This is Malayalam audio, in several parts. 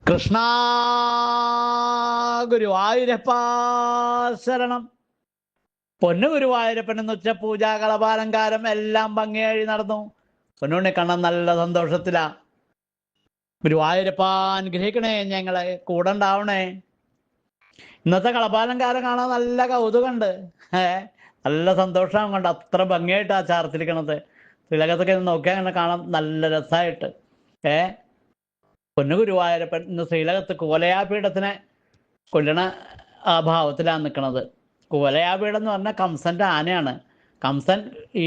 കൃഷ്ണ ഗുരുവായൂരപ്പ ശരണം. പൊന്നു ഗുരുവായൂരപ്പൻ എന്ന് വെച്ച പൂജ കളഭാലങ്കാരം എല്ലാം ഭംഗിയായി നടന്നു. പൊന്നുണ്ണി കണ്ണൻ നല്ല സന്തോഷത്തിലാ. ഗുരുവായൂരപ്പ അനുഗ്രഹിക്കണേ, ഞങ്ങളെ കൂടെ ഉണ്ടാവണേ. ഇന്നത്തെ കളഭാലങ്കാരം കാണാൻ നല്ല കൗതുകമുണ്ട്. നല്ല സന്തോഷം കൊണ്ട് അത്ര ഭംഗിയായിട്ടാ ചാർത്തിരിക്കണത്. തിലകത്തൊക്കെ നോക്കിയാൽ കാണാൻ നല്ല രസമായിട്ട്. പൊന്നു ഗുരുവായൂരപ്പൻ ഇന്ന് ശ്രീലകത്ത് കുവലയാപീഠത്തിനെ കൊല്ലണ ആ ഭാവത്തിലാണ് നിൽക്കുന്നത്. കുവലയാപീഠം എന്ന് പറഞ്ഞാൽ കംസന്റെ ആനയാണ്. കംസൻ ഈ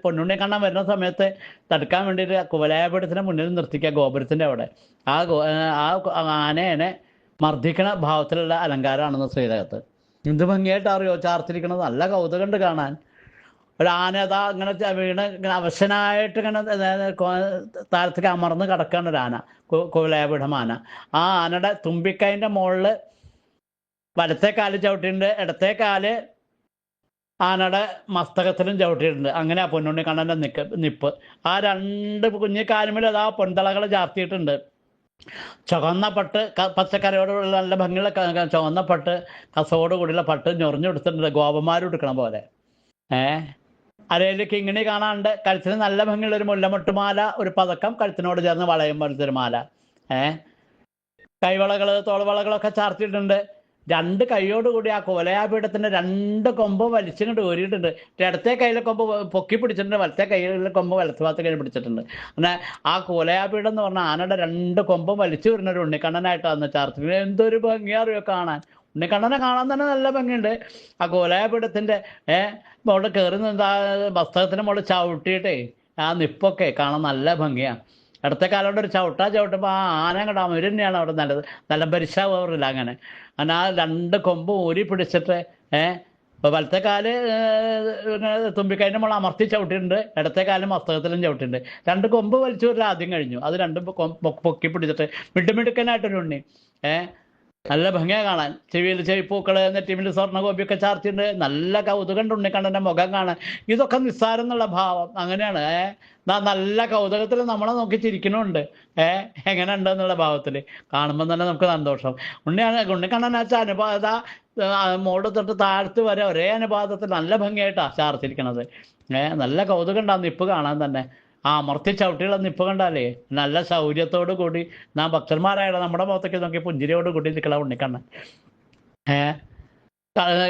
പൊന്നുണ്ണി കാണാൻ വരുന്ന സമയത്ത് തടുക്കാൻ വേണ്ടിയിട്ട് കുവലയാപീഠത്തിന് മുന്നിൽ നിർത്തിക്കുക, ഗോപുരത്തിന്റെ അവിടെ. ആ ആനേനെ മർദ്ദിക്കണ ഭാവത്തിലുള്ള അലങ്കാരമാണെന്ന് ശ്രീലകത്ത്. എന്ത് ഭംഗിയായിട്ട് അറിയോ ചാർത്തിരിക്കണത്. നല്ല കൗതുകമുണ്ട് കാണാൻ. ഒരു ആന അതാ ഇങ്ങനെ വീണ് ഇങ്ങനെ അവശനായിട്ട് ഇങ്ങനെ താഴത്തേക്ക് അമർന്ന് കിടക്കാണ് ഒരു ആന, കുവലയാപീഠം ആന. ആ ആനയുടെ തുമ്പിക്കൈൻ്റെ മുകളിൽ വലത്തെ കാല് ചവിട്ടിയിട്ടുണ്ട്, ഇടത്തെ കാല് ആനയുടെ മസ്തകത്തിലും ചവിട്ടിയിട്ടുണ്ട്. അങ്ങനെ ആ പൊന്നുണ്ണി കണ്ണൻ്റെ നിപ്പ്. ആ രണ്ട് കുഞ്ഞിക്കാലുമിൽ അതാ പൊൻതളകൾ ചാർത്തിയിട്ടുണ്ട്. ചുവന്ന പട്ട്, പച്ചക്കറിയോടുള്ള നല്ല ഭംഗിയുള്ള ചുവന്ന പട്ട്, കസവോട് കൂടിയുള്ള പട്ട് ഞൊറിഞ്ഞു കൊടുത്തിട്ടുണ്ട്, ഗോപന്മാർ എടുക്കണ പോലെ. അരയിലേക്ക് ഇങ്ങനെ കാണാണ്ട് കഴുത്തിന് നല്ല ഭംഗിയുള്ള ഒരു മുല്ലമൊട്ടുമാല, ഒരു പതക്കം, കഴുത്തിനോട് ചേർന്ന് വളയം പോലത്തെ ഒരു മാല. കൈവളകൾ, തോൾവളകളൊക്കെ ചാർത്തിയിട്ടുണ്ട്. രണ്ട് കൈയോടുകൂടി ആ കുവലയാപീഠത്തിന്റെ രണ്ട് കൊമ്പ് വലിച്ചിങ്ങോട്ട് ഊരിയിട്ടുണ്ട്. ഇടത്തെ കയ്യിലെ കൊമ്പ് പൊക്കി പിടിച്ചിട്ടുണ്ട്, വലത്തെ കയ്യിലെ കൊമ്പ് വലത്തെ ഭാഗത്തെ കയ്യിൽ പിടിച്ചിട്ടുണ്ട്. അങ്ങനെ ആ കുവലയാപീഠം എന്ന് പറഞ്ഞാൽ ആനയുടെ രണ്ട് കൊമ്പും വലിച്ചു വരുന്ന ഒരു ഉണ്ണിക്കണ്ണനായിട്ടാണ് ചാർത്തി. എന്തൊരു ഭംഗിയറിയോ കാണാൻ. ഉണ്ണിക്കണ്ണനെ കാണാൻ തന്നെ നല്ല ഭംഗിയുണ്ട്. ആ കുവലയാപീഠത്തിന്റെ അവിടെ കയറി നിന്ന് പുസ്തകത്തിന് മുകളിൽ ചവിട്ടിയിട്ടേ ആ നിപ്പൊക്കെ കാണാൻ നല്ല ഭംഗിയാണ്. ഇടത്തെ കാലോണ്ട് ഒരു ചവിട്ടുമ്പോൾ ആ ആന അങ്ങോട്ട് അവർ തന്നെയാണ് അവിടെ നല്ലത്, നല്ല പരിശാവറില്ല. അങ്ങനെ ആ രണ്ട് കൊമ്പ് ഊരി പിടിച്ചിട്ട് വലത്തെ കാല് തുമ്പിക്കൈൻ്റെ മുകളിൽ അമർത്തി ചവിട്ടിയിട്ടുണ്ട്, ഇടത്തെ കാലം പുസ്തകത്തിലും ചവിട്ടിയിട്ടുണ്ട്. രണ്ട് കൊമ്പ് വലിച്ചു വരില്ല ആദ്യം കഴിഞ്ഞു. അത് രണ്ടും പൊക്കി പിടിച്ചിട്ട് മിടുമിടുക്കനായിട്ടൊരു ഉണ്ണി. നല്ല ഭംഗിയാണ് കാണാൻ. ചെവിയിൽ ചെവിപ്പൂക്കള്, നെറ്റിമിൽ സ്വർണ്ണ ഗോപിയൊക്കെ ചാർത്തിയുണ്ട്. നല്ല കൗതുകം ഉണ്ണിക്കണ്ണൻ്റെ മുഖം കാണാൻ. ഇതൊക്കെ നിസ്സാരം എന്നുള്ള ഭാവം. അങ്ങനെയാണ്. നല്ല കൗതുകത്തിൽ നമ്മളെ നോക്കി ചിരിക്കണമുണ്ട്. എങ്ങനെ ഉണ്ട് എന്നുള്ള ഭാവത്തിൽ കാണുമ്പോൾ തന്നെ നമുക്ക് സന്തോഷം. ഉണ്ണിക്കണ്ണൻ വെച്ചാൽ അനുപാത മോള് തൊട്ട് താഴ്ത്ത് വരെ ഒരേ അനുപാതത്തിൽ നല്ല ഭംഗിയായിട്ടാണ് ചാർത്തിരിക്കണത്. നല്ല കൗതുകം ഉണ്ടാകും നിപ്പ് കാണാൻ തന്നെ. ആ അമർത്തി ചവിട്ടിയുള്ള നിപ്പ് കണ്ടാലേ നല്ല ശൗര്യത്തോടു കൂടി നാം ഭക്തന്മാരായ നമ്മുടെ മുഖത്തേക്ക് നോക്കി പുഞ്ചിരിയോട് കൂടി നിൽക്കല ഉണ്ണിക്കണ്ണൻ.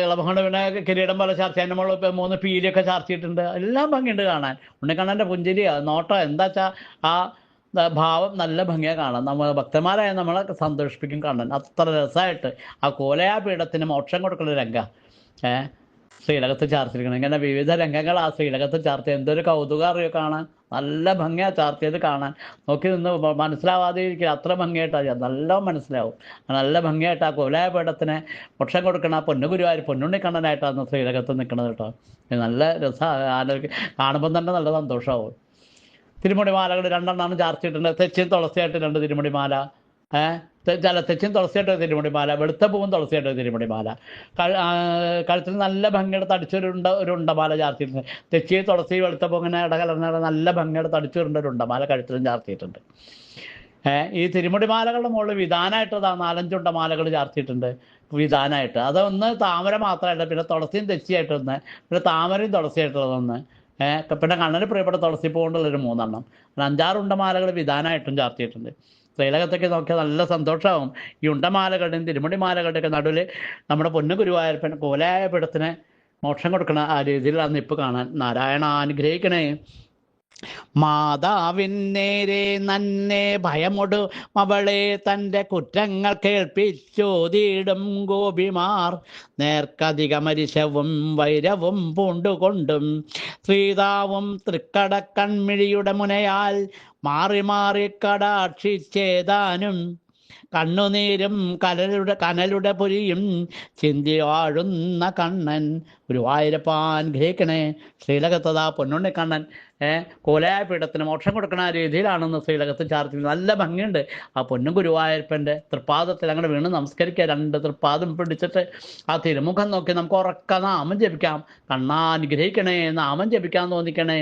ഇളമകൊണ്ട് പിന്നെ കിരീടം പോലെ ചാർത്തി, അതിൻ്റെ മുകളിൽ 3 പീലിയൊക്കെ ചാർത്തിയിട്ടുണ്ട്. എല്ലാം ഭംഗിയുണ്ട് കാണാൻ. ഉണ്ണിക്കണ്ണൻ്റെ പുഞ്ചിരിയാ നോട്ടം എന്താ വെച്ചാൽ ആ ഭാവം നല്ല ഭംഗിയാണ് കാണാൻ. നമ്മൾ ഭക്തന്മാരായ നമ്മളെ സന്തോഷിപ്പിക്കും കാണാൻ. അത്ര രസമായിട്ട് ആ കോലയാപീഠത്തിന് മോക്ഷം കൊടുക്കുന്ന രംഗ ശ്രീലകത്ത് ചാർത്തിരിക്കണം. ഇങ്ങനെ വിവിധ രംഗങ്ങൾ ആ ശ്രീലകത്ത് ചാർത്തി. എന്തൊരു കൗതുകം അറിയോ കാണാൻ. നല്ല ഭംഗിയാണ് ചാർത്തിയത് കാണാൻ. നോക്കി നിന്ന് മനസ്സിലാവാതെ ഇരിക്കുക, അത്ര ഭംഗിയായിട്ടാണ്. നല്ല മനസ്സിലാവും. നല്ല ഭംഗിയായിട്ട് ആ കോലയാപീഠത്തിന് മോക്ഷം കൊടുക്കണം. ആ പൊന്നുഗുരുവായൂർ പൊന്നുണ്ണിക്കണ്ണനായിട്ടാണ് ശ്രീലകത്ത് നിൽക്കുന്നത് കേട്ടോ. നല്ല രസമാണ് കാണുമ്പം തന്നെ നല്ല സന്തോഷമാവും. തിരുമുടിമാലകൾ 2 ചാർത്തിയിട്ടുണ്ട്. തെച്ചിയും തുളസിയായിട്ട് 2 തിരുമുടിമാല. തെച്ചിയും തുളസിയായിട്ട് തിരുമുടിമാല, വെളുത്ത പൂവും തുളസിയായിട്ട് തിരുമുടിമാല. കഴുത്തിൽ നല്ല ഭംഗിയുടെ ഒരു ഉണ്ടമാല ചാർത്തിയിട്ടുണ്ട്. തെച്ചി, തുളസി, വെളുത്ത പൂ ഇങ്ങനെ ഇടകലർന്ന നല്ല ഭംഗിയുടെ ഒരു ഉണ്ടമാല കഴുത്തിലും ചാർത്തിയിട്ടുണ്ട്. ഈ തിരുമുടിമാലകളുടെ മുകളിൽ വിധാനമായിട്ട് 4-5 ഉണ്ടമാലകൾ ചാർത്തിയിട്ടുണ്ട് വിധാനമായിട്ട്. അതൊന്ന് താമര മാത്രമായിട്ട്, പിന്നെ തുളസിയും തെച്ചിയായിട്ടൊന്ന്, പിന്നെ താമരയും തുളസിയായിട്ടുള്ളതൊന്ന്, പിന്നെ കണ്ണന് പ്രിയപ്പെട്ട തുളസിപ്പൂ കൊണ്ടുള്ളൊരു 3 5-6 ഉണ്ടമാലകൾ വിധാനമായിട്ടും ചാർത്തിയിട്ടുണ്ട്. ശ്രീലകത്തൊക്കെ നോക്കിയാൽ നല്ല സന്തോഷമാവും. ഈ ഉണ്ടമാലകളുടെയും തിരുമുടിമാലകളുടെയൊക്കെ നടുവിൽ നമ്മുടെ പൊന്നു ഗുരുവായൂരപ്പൻ കോലയാപീഠത്തിന് മോക്ഷം കൊടുക്കണ ആ രീതിയിലാണ് ഇപ്പം കാണാൻ. നാരായണ അനുഗ്രഹിക്കണേ. മാതാവിന്നേരെ നന്നെ ഭയമൊടു അവളെ തൻ്റെ കുറ്റങ്ങൾ കേൾപ്പിച്ചോതിയിടും ഗോപിമാർ നേർക്കധികമരിശവും വൈരവും പൂണ്ടുകൊണ്ടും ശ്രീതാവും തൃക്കടക്കൺമിഴിയുടെ മുനയാൽ മാറി മാറി കടാക്ഷിച്ചേതാനും കണ്ണുനീരും കനലുടെ പൊരിയും ചിന്തി വാഴുന്ന കണ്ണൻ ഗുരുവായൂരപ്പാൻ ഗ്രഹിക്കണേ. ശ്രീലകത്തതാ പൊന്നുണ്ണിക്കണ്ണൻ കോലയാപീഠത്തിന് മോക്ഷം കൊടുക്കണ രീതിയിലാണെന്ന് ശ്രീലകത്ത് ചാർത്തി. നല്ല ഭംഗിയുണ്ട്. ആ പൊന്നും ഗുരുവായൂരപ്പൻ്റെ തൃപ്പാദത്തിൽ അങ്ങനെ വീണ് നമസ്കരിക്കുക. 2 തൃപ്പാദം പിടിച്ചിട്ട് ആ തിരുമുഖം നോക്കി നമുക്ക് ഉറക്ക നാമം ജപിക്കാം. കണ്ണാ അനുഗ്രഹിക്കണേ, നാമം ജപിക്കാൻ തോന്നിക്കണേ.